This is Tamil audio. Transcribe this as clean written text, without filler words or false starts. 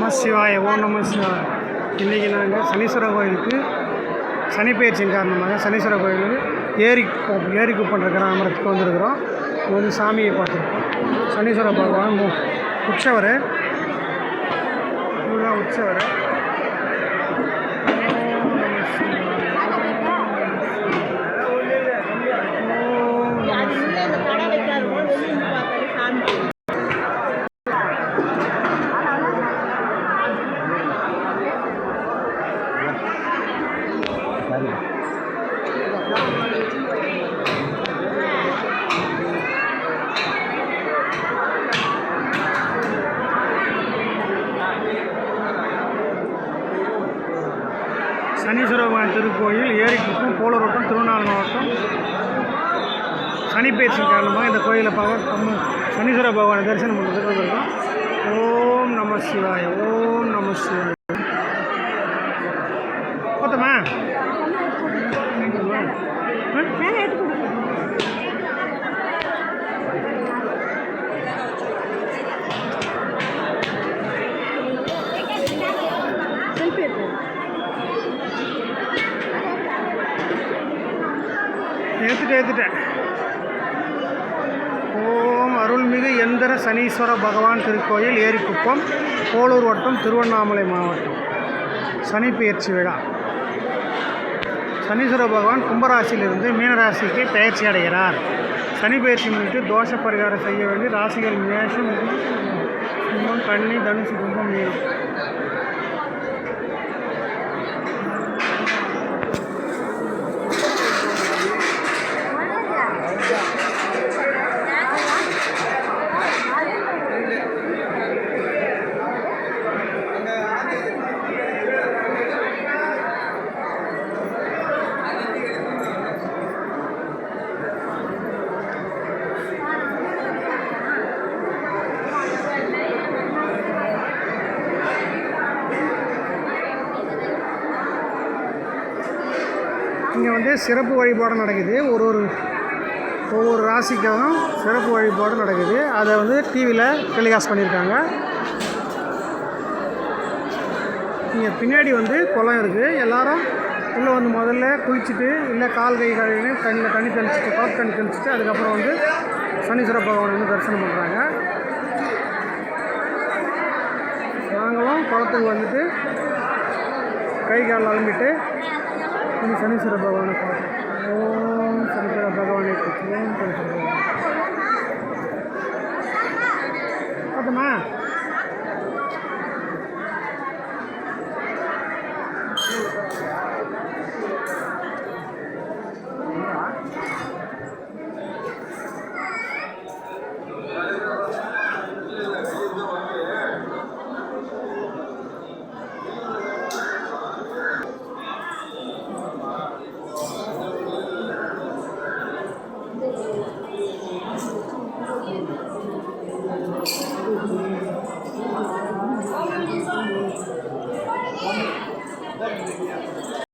நம சிவாய. ஓம் நம சிவாய. இன்றைக்கி நாங்கள் சனீஸ்வரர் கோயிலுக்கு சனிப்பெயர்ச்சியின் காரணமாக சனீஸ்வரர் கோயிலுக்கு ஏரிக்குப்பன்ற கிராமத்துக்கு வந்திருக்கிறோம். ஒரு சாமியை பார்த்துருக்கோம். சனீஸ்வர பகவான் உற்சவர், இதுதான் உற்சவர். சனீஸ்வர பகவான் திருக்கோயில் ஏரிக்குப்பம், போலூர் வட்டம், திருவண்ணாமலை மாவட்டம். சனிப்பெயர்ச்சி காரணமாக இந்த கோயிலை பார்க்க சனீஸ்வர பகவானை தரிசனம் பண்ணுறதுக்கு வந்திருக்கோம். ஓம் நம சிவாய. ஓம் நம சிவாய. பார்த்தோமா? ஏற்றுட்டேன். ஓம் அருள்மிகு எந்திர சனீஸ்வர பகவான் திருக்கோயில் ஏரிக்குப்பம், போலூர் வட்டம், திருவண்ணாமலை மாவட்டம். சனிப்பெயர்ச்சி விழா. சனீஸ்வர பகவான் கும்பராசியிலிருந்து மீனராசிக்கு பெயர்ச்சி அடைகிறார். சனிப்பெயர்ச்சி முன்னிட்டு தோஷ பரிகாரம் செய்ய வேண்டிய ராசிகள் மேஷம், சிம்மம், கன்னி, தனுசு, கும்பம், மீனம். இங்கே சிறப்பு வழிபாடு நடக்குது. ஒவ்வொரு ராசிக்கும் சிறப்பு வழிபாடு நடக்குது. அதை டிவியில் டெலிகாஸ்ட் பண்ணியிருக்காங்க. இங்கே பின்னாடி குளம் இருக்குது. எல்லோரும் உள்ளே முதல்ல குளிச்சுட்டு, இல்லை கால் கை கழுவின்னு தண்ணி தெளிச்சுட்டு, காப்பு தண்ணி தெளிச்சுட்டு, அதுக்கப்புறம் சனீஸ்வர பகவான் தரிசனம் பண்ணுறாங்க. நாங்களும் குளத்துக்கு கை கால் அலம்பிட்டு சனீஸ்வர பகவானை பார்ப்போம். ஓம் சனீஸ்வர பகவானை பற்றி. ஓம் சனீஸ்வர பகவான் பார்த்தோமா? Thank you.